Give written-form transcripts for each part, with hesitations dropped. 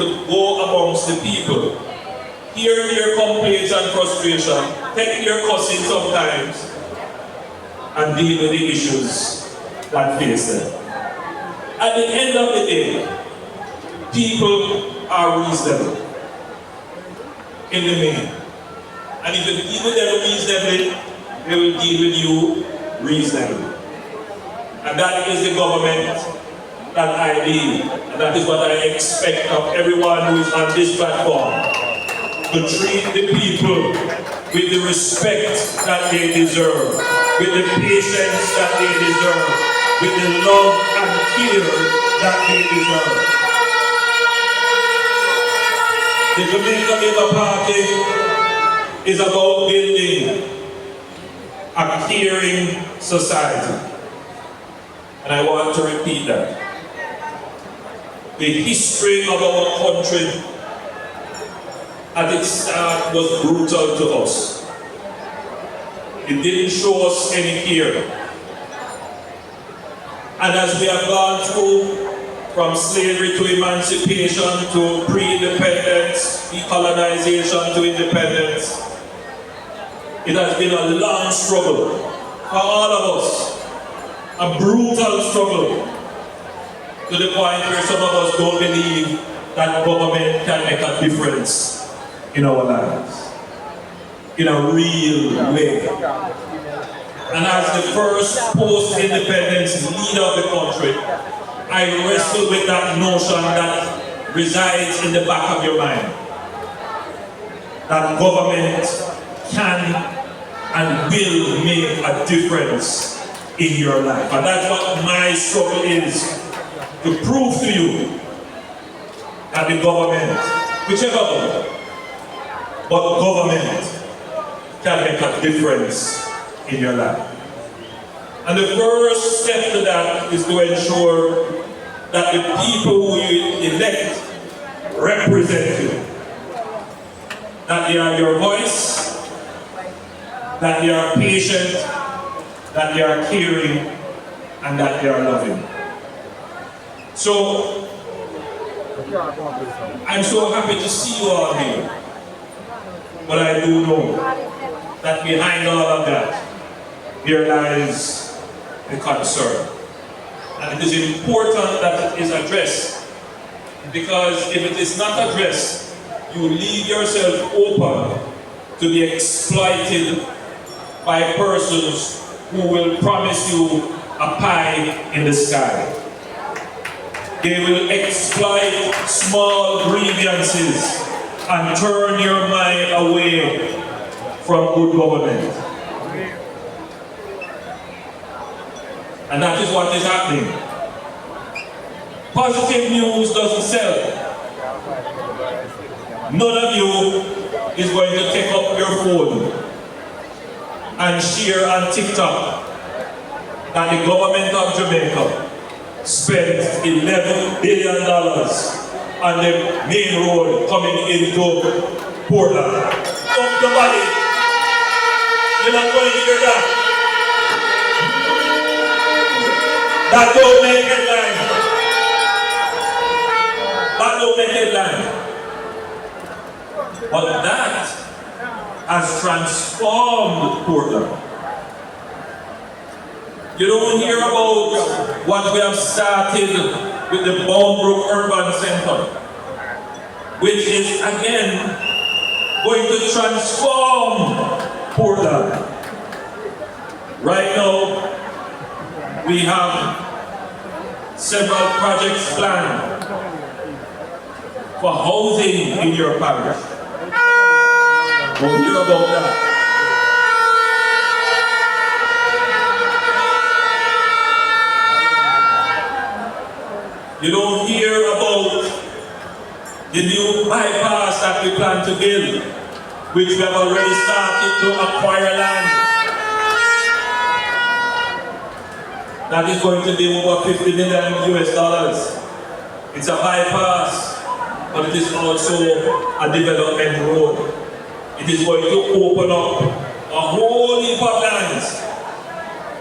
to go amongst the people, hear their complaints and frustration, take their cussing sometimes, and deal with the issues that face them. At the end of the day, people are reasonable in the main. And if you deal with them reasonably, they will deal with you reasonably. And that is the government that I lead. And that is what I expect of everyone who is on this platform. To treat the people with the respect that they deserve, with the patience that they deserve, with the love and care that they deserve. The Jamaica Labour Party is about building a caring society. And I want to repeat that. The history of our country at its start was brutal to us. It didn't show us any care. And as we have gone through from slavery to emancipation to pre-independence, decolonization to independence, it has been a long struggle for all of us. A brutal struggle to the point where some of us don't believe that government can make a difference in our lives in a real way. And as the first post-independence leader of the country, I wrestle with that notion that resides in the back of your mind, that government can and will make a difference in your life. And that's what my struggle is, to prove to you that the government, whichever government, but government can make a difference in your life. And the first step to that is to ensure that the people who you elect represent you. That they are your voice, that they are patient, that they are caring, and that they are loving. So, I'm so happy to see you all here. But I do know that behind all of that, there lies the concern. And it is important that it is addressed. Because if it is not addressed, you leave yourself open to be exploited by persons who will promise you a pie in the sky. They will exploit small grievances and turn your mind away from good government. And that is what is happening. Positive news doesn't sell. None of you is going to take up your phone and share on TikTok that the government of Jamaica spent $11 billion on the main road coming into Portland. Up the valley. You're not going to hear that. That don't make headline. That don't make headline. But that has transformed Portland. You don't hear about what we have started with the Boundbrook Urban Center, which is again going to transform Portland. Right now, we have several projects planned for housing in your parish. We'll hear about that. You don't hear about the new bypass that we plan to build, which we have already started to acquire land. That is going to be over $50 million US. It's a bypass, but it is also a development road. It is going to open up a whole heap of lands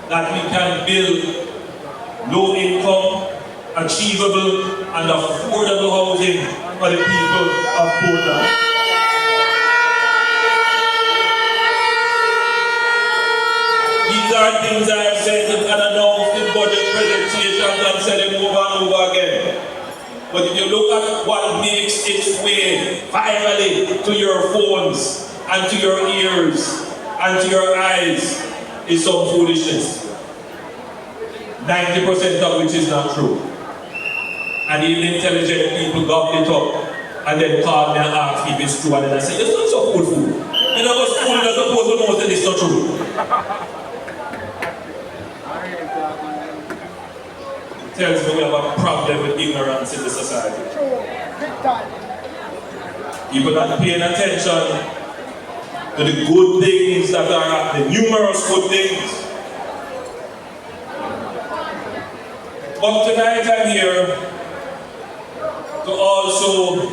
that we can build low income, achievable and affordable housing for the people of Portland. These are things I have said and announced in budget presentations and said them over and over again. But if you look at what makes its way virally to your phones and to your ears and to your eyes, is some foolishness. 90% of which is not true. And even intelligent people gobble it up and then call me and ask if it's true, and then I say, it's not so fool. You know what's fool, you're supposed to know that it's not true. It tells me we have a problem with ignorance in the society. People not paying attention to the good things that are happening, numerous good things. But tonight I'm here to also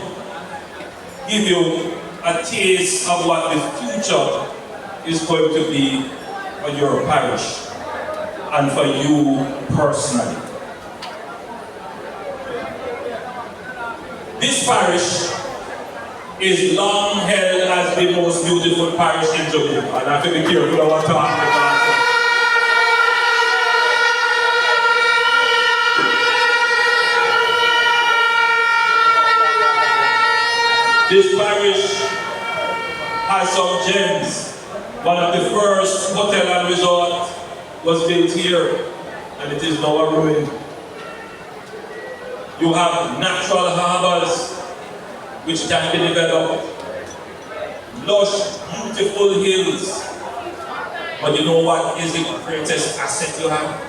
give you a taste of what the future is going to be for your parish and for you personally. This parish is long held as the most beautiful parish in Jamaica, and I have to be careful of what I'm talking about. This parish has some gems. One of the first hotel and resort was built here, and it is now a ruin. You have natural harbors which can be developed, lush, beautiful hills. But you know what is the greatest asset you have?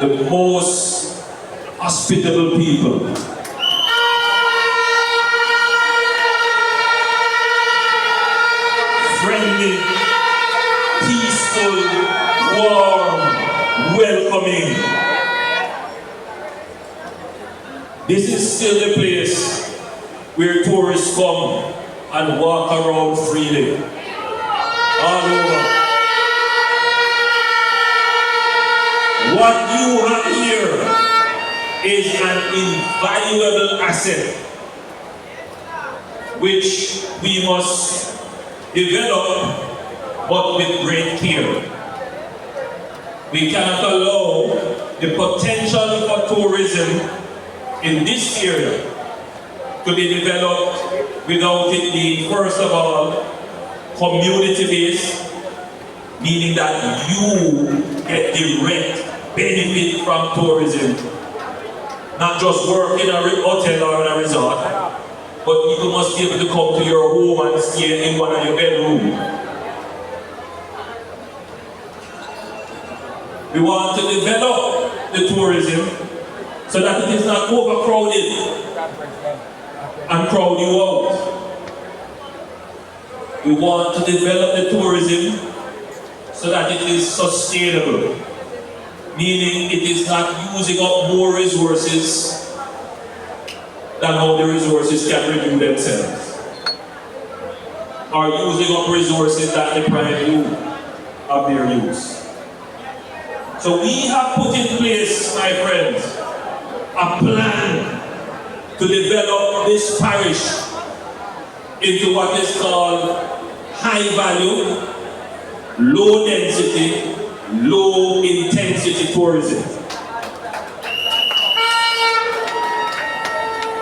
The most hospitable people. Friendly, peaceful, warm, welcoming. This is still the place where tourists come and walk around freely. All over. What you have here is an invaluable asset which we must develop, but with great care. We cannot allow the potential for tourism in this area to be developed without it being, first of all, community-based, meaning that you get direct benefit from tourism, not just work in a hotel or in a resort, but people must be able to come to your home and stay in one of your bedrooms. We want to develop the tourism so that it is not overcrowded and crowd you out. We want to develop the tourism so that it is sustainable, meaning it is not using up more resources than how the resources can renew themselves, or using up resources that deprive you of their use. So we have put in place, my friends, a plan to develop this parish into what is called high value, low density, low intensity tourism.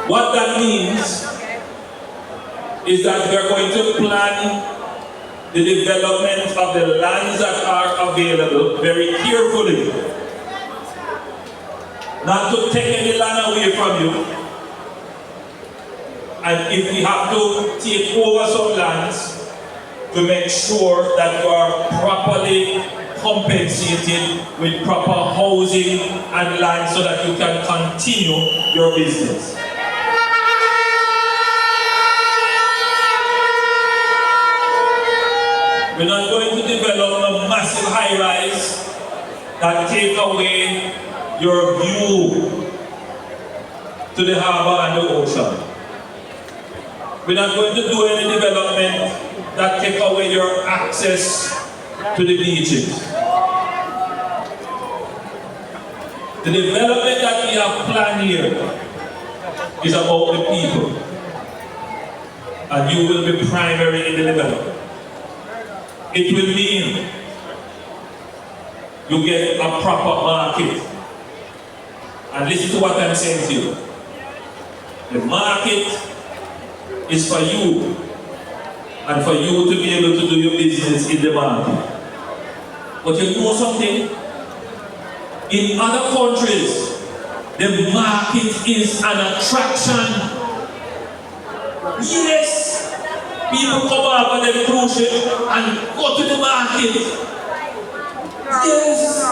What that means is that we're going to plan the development of the lands that are available very carefully. Not to take any land away from you. And if we have to take over some lands, to make sure that you are properly compensated with proper housing and land so that you can continue your business. We're not going to develop a massive high-rise that take away your view to the harbor and the ocean. We're not going to do any development that take away your access to the beaches. The development that we have planned here is about the people. And you will be primary in the development. It will mean you get a proper market. And listen to what I'm saying to you. The market is for you and for you to be able to do your business in the market. But you know something? In other countries, the market is an attraction. Yes! People come up on the cruise ship and go to the market. Yes!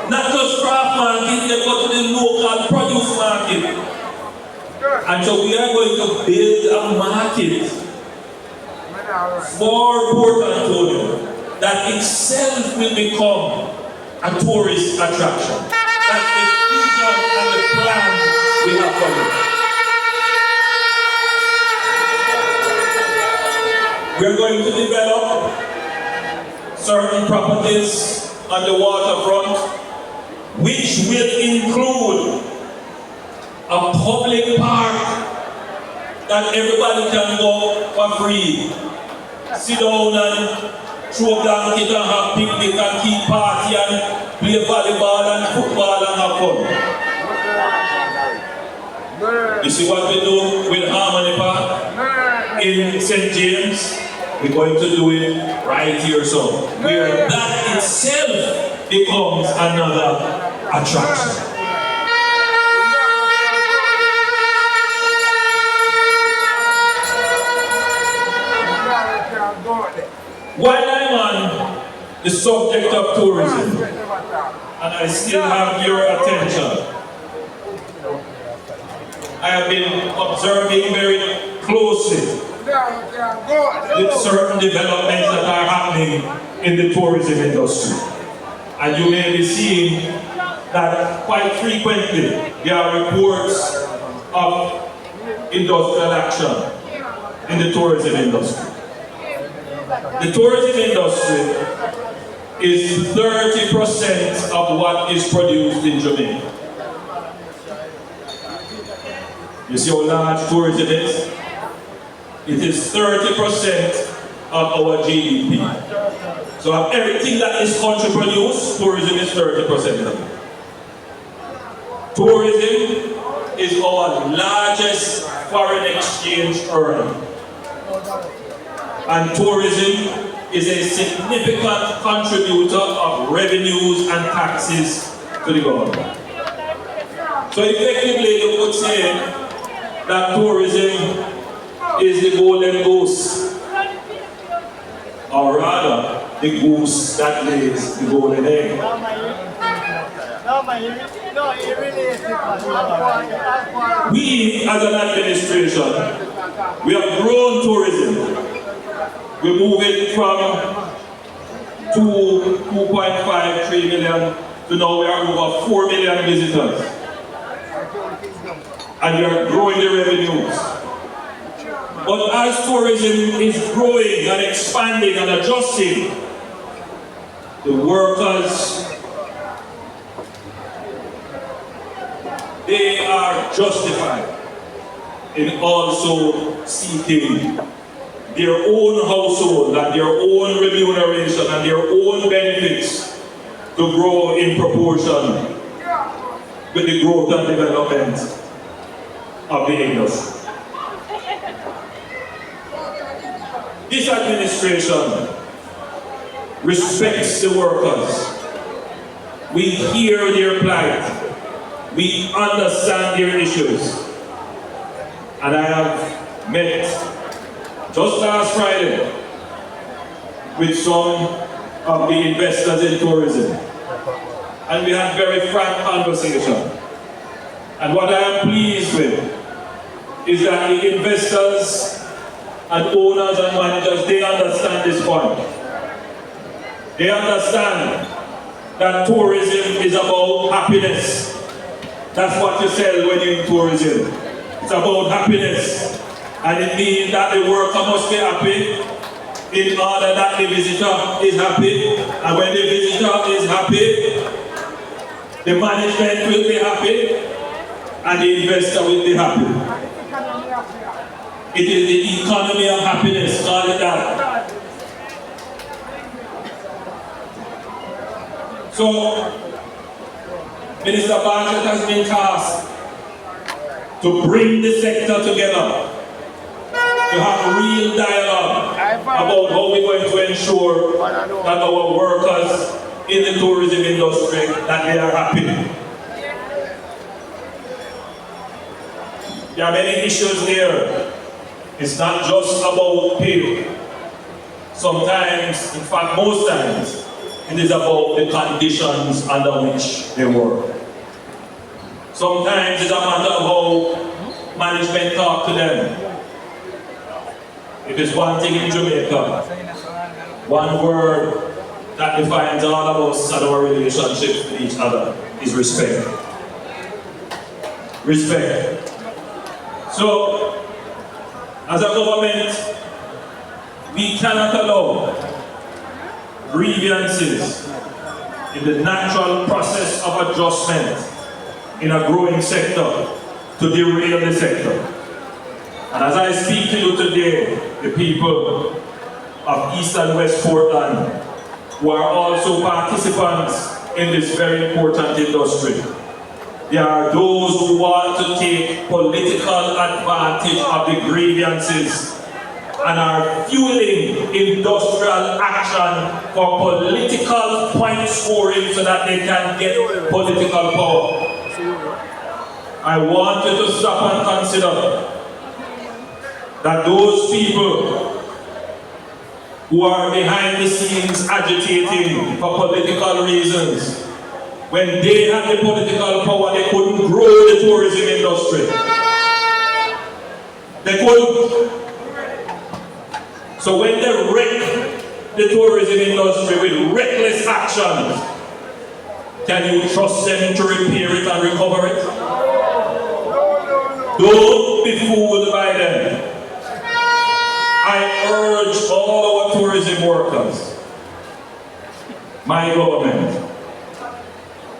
Not just craft market, they go to the local produce market. And so we are going to build a market for Port Antonio that itself will become a tourist attraction. That's the vision and the plan we have for you. We are going to develop certain properties on the waterfront, which will include a public park that everybody can go for free. Sit down and throw a blanket and have picnic and keep party and play volleyball and football and have fun. You see what we do with Harmony Park in St. James? We're going to do it right here, so where that itself becomes another attraction. While I'm on the subject of tourism, and I still have your attention, I have been observing very closely with certain developments that are happening in the tourism industry. And you may be seeing that quite frequently there are reports of industrial action in the tourism industry. The tourism industry is 30% of what is produced in Jamaica. You see how large tourism is? It is 30% of our GDP. So of everything that this country produces, tourism is 30% of it. Tourism is our largest foreign exchange earner. And tourism is a significant contributor of revenues and taxes to the government. So effectively you could say that tourism is the golden goose, or rather the goose that lays the golden egg. We as an administration, we have grown tourism. We move it from 2.5, 3 million to now we are over 4 million visitors. And we are growing the revenues. But as tourism is growing and expanding and adjusting, the workers, they are justified in also seeking their own household and their own remuneration and their own benefits to grow in proportion with the growth and development of the industry. This administration respects the workers. We hear their plight. We understand their issues. And I have met just last Friday with some of the investors in tourism. And we had very frank conversation. And what I am pleased with is that the investors and owners and managers, they understand this point. They understand that tourism is about happiness. That's what you sell when you're in tourism. It's about happiness. And it means that the worker must be happy in order that the visitor is happy. And when the visitor is happy, the management will be happy and the investor will be happy. It is the economy of happiness, call it that. So, Minister Bartlett has been tasked to bring the sector together, to have real dialogue about how we're going to ensure that our workers in the tourism industry, that they are happy. There are many issues there. It's not just about pay. Sometimes, in fact most times, it is about the conditions under which they work. Sometimes it's a matter of how management talk to them. It is one thing in Jamaica, one word that defines all of us and our relationships with each other is respect. Respect. So, as a government, we cannot allow grievances in the natural process of adjustment in a growing sector to derail the sector. And as I speak to you today, the people of East and West Portland, who are also participants in this very important industry, there are those who want to take political advantage of the grievances and are fueling industrial action for political point scoring so that they can get political power. I want you to stop and consider that those people who are behind the scenes agitating for political reasons, when they had the political power, they couldn't grow the tourism industry. They couldn't. So when they wreck the tourism industry with reckless actions, can you trust them to repair it and recover it? Don't be fooled by them. I urge all our tourism workers, my government,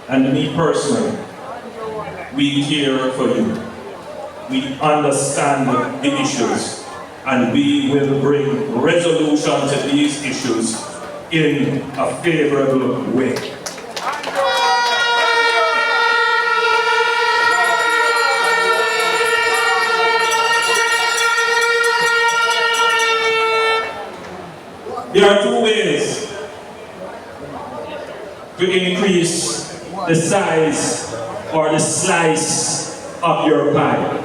and me personally, we care for you. We understand the issues, and we will bring resolution to these issues in a favorable way. There are two ways to increase the size or the slice of your pie.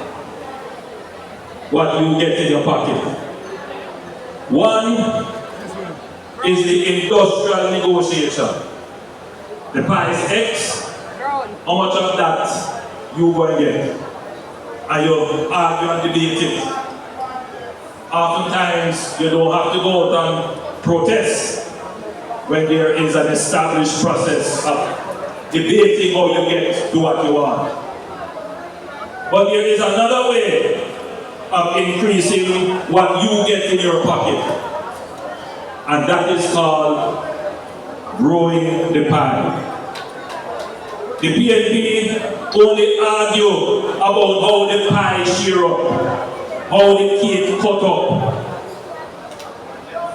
What you get in your pocket. One is the industrial negotiation. The pie is X. How much of that you going to get? And you argue and debate it. Oftentimes you don't have to go out and protest when there is an established process of debating how you get to what you want. But there is another way of increasing what you get in your pocket, and that is called growing the pie. The PNP only argue about how the pie share up, how the cake cut up,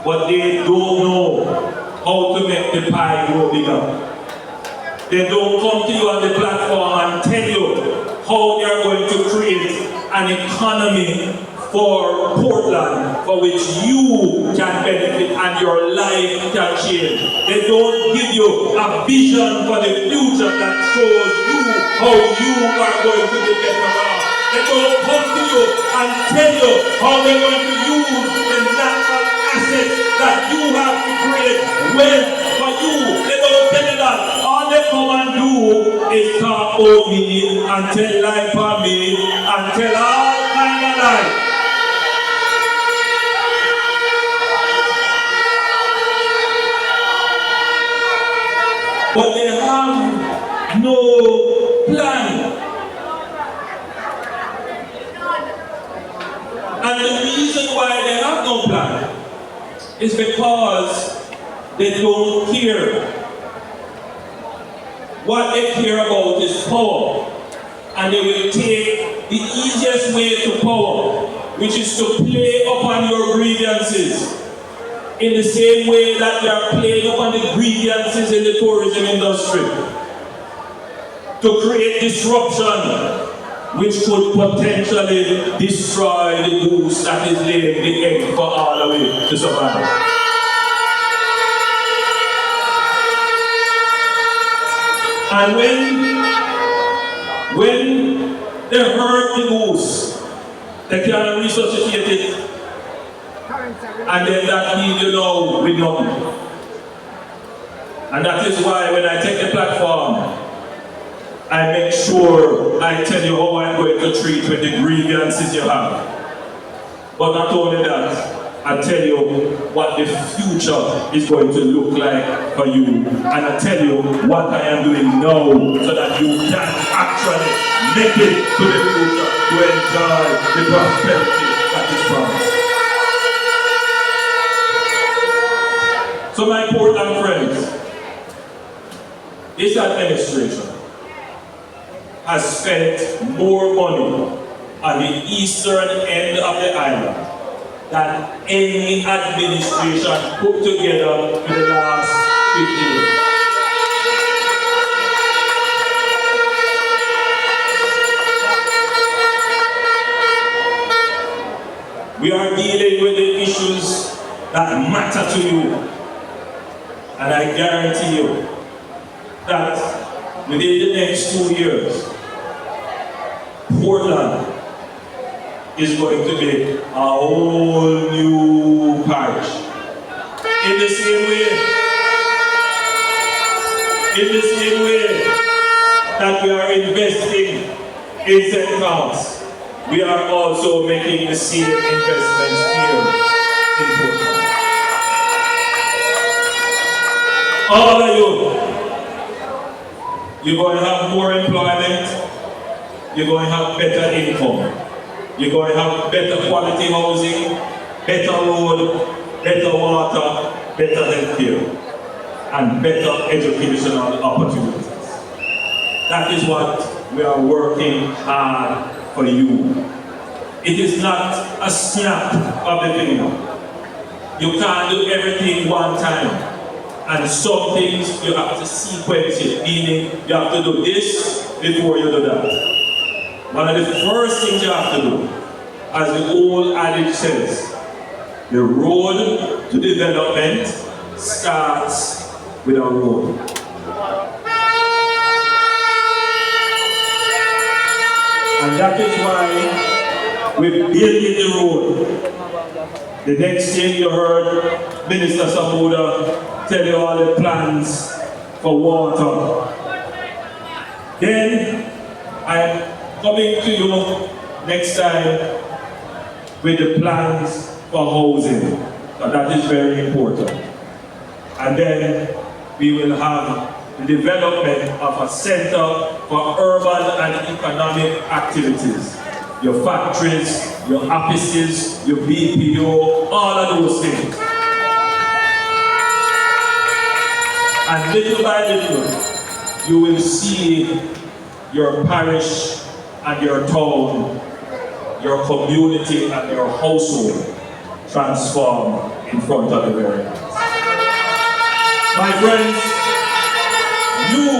but they don't know how to make the pie grow bigger. They don't come to you on the platform and tell you how they are going to create an economy for Portland for which you can benefit and your life can change. They don't give you a vision for the future that shows you how you are going to be better off. They don't come to you and tell you how they're going to use the natural assets that you have to create wealth for you. They don't tell you that. All they come and do is talk about me and tell life for me and tell all kind of life. But they have no plan. And the reason why they have no plan is because they don't care. What they care about is power. And they will take the easiest way to power which is to play upon your grievances in the same way that they are playing upon the grievances in the tourism industry, to create disruption which could potentially destroy the goose that is laying the egg for all of it to survive. And when they hurt the goose, they can resuscitate it, and then that leaves you now with nothing. And that is why when I take the platform, I make sure I tell you how I'm going to treat with the grievances you have. But not only that, I tell you what the future is going to look like for you. And I tell you what I am doing now so that you can actually make it to the future to enjoy the prosperity that is promised. So my Portland friends, this administration has spent more money on the eastern end of the island than any administration put together in the last 50 years. We are dealing with the issues that matter to you, and I guarantee you that within the next 2 years, Portland is going to be a whole new parish. In the same way that we are investing in St. Thomas, we are also making the same investments here in Portland. All of you're going to have more employment, you're going to have better income, you're going to have better quality housing, better road, better water, better health care, and better educational opportunities. That is what we are working hard for you. It is not a snap of the finger. You can't do everything one time. And some things you have to sequence it, meaning you have to do this before you do that. One of the first things you have to do, as the old adage says, the road to development starts with a road. And that is why we're building the road. The next thing you heard Minister Samuda tell you all the plans for water. Then I'm coming to you next time with the plans for housing. So that is very important. And then we will have the development of a center for urban and economic activities. Your factories, your offices, your BPO, all of those things. And little by little, you will see your parish and your town, your community and your household transform in front of the very eyes. My friends, you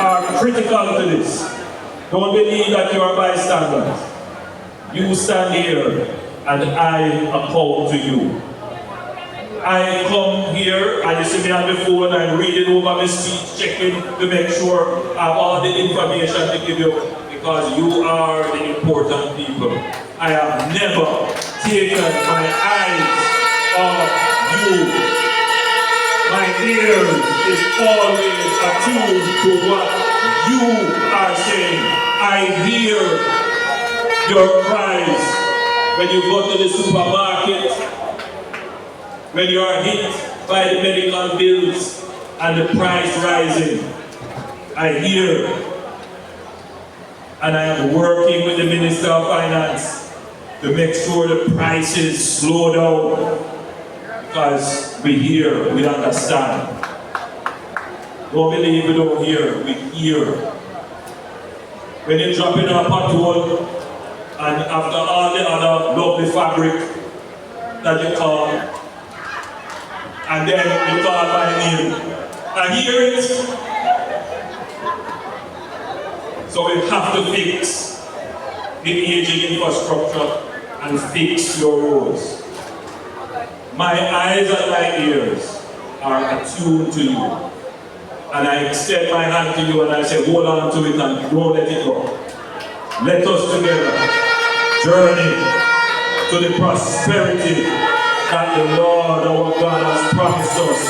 are critical to this. Don't believe that you are bystanders. You stand here and I account to you. I come here and you see me on the phone and reading over my speech, checking to make sure I have all the information to give you because you are the important people. I have never taken my eyes off you. My ears is always attuned to what you are saying. I hear your cries when you go to the supermarket, when you are hit by the medical bills and the price rising. I hear, and I am working with the Minister of Finance to make sure the prices slow down because we hear, we understand. Don't believe we don't hear, we hear. When you drop in a pothole and after all the other lovely fabric that you call, and then you call my name. I hear it. So we have to fix the aging infrastructure and fix your roads. My eyes and my ears are attuned to you. And I extend my hand to you and I say, hold on to it and don't let it go. Let us together journey to the prosperity that the Lord our God has promised us.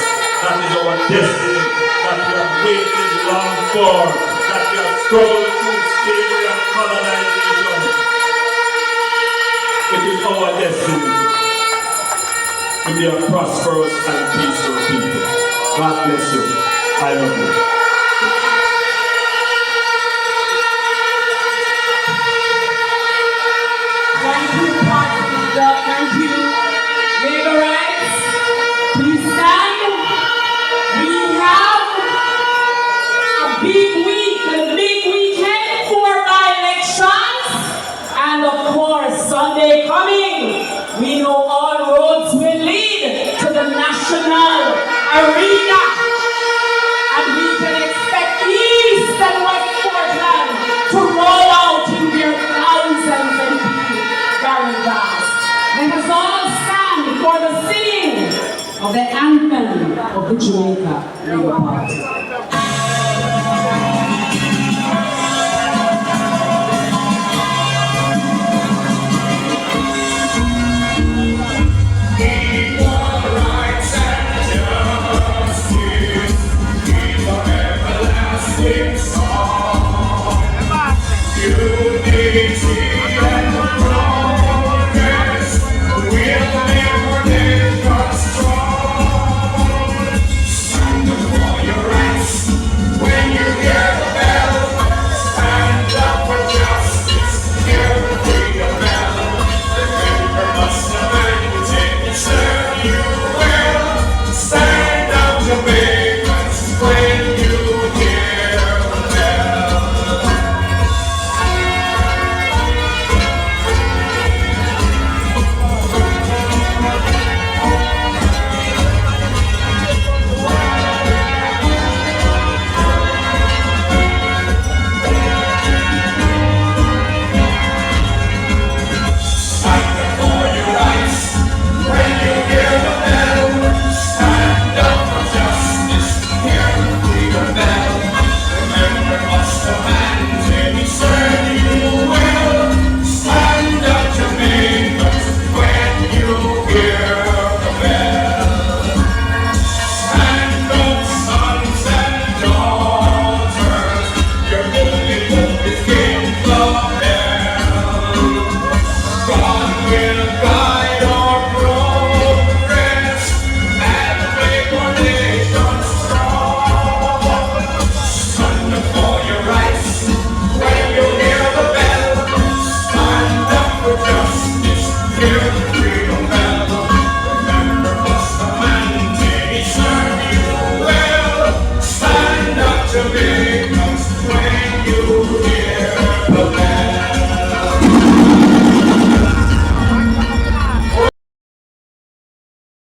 That is our destiny, that we have waited long for, that we have struggled through slavery and colonization. It is our destiny to be a prosperous and peaceful people. God bless you. I love you. Thank you, Pastor Bishop. Thank you. Neighborites, please stand. We have a big week, a big weekend for by-elections, and of course, Sunday coming. We know all roads will lead to the national arena, and we can expect East and West Portland to roll out in their thousands and garages. Let us all stand for the singing of the anthem of the Jamaica Labour Party.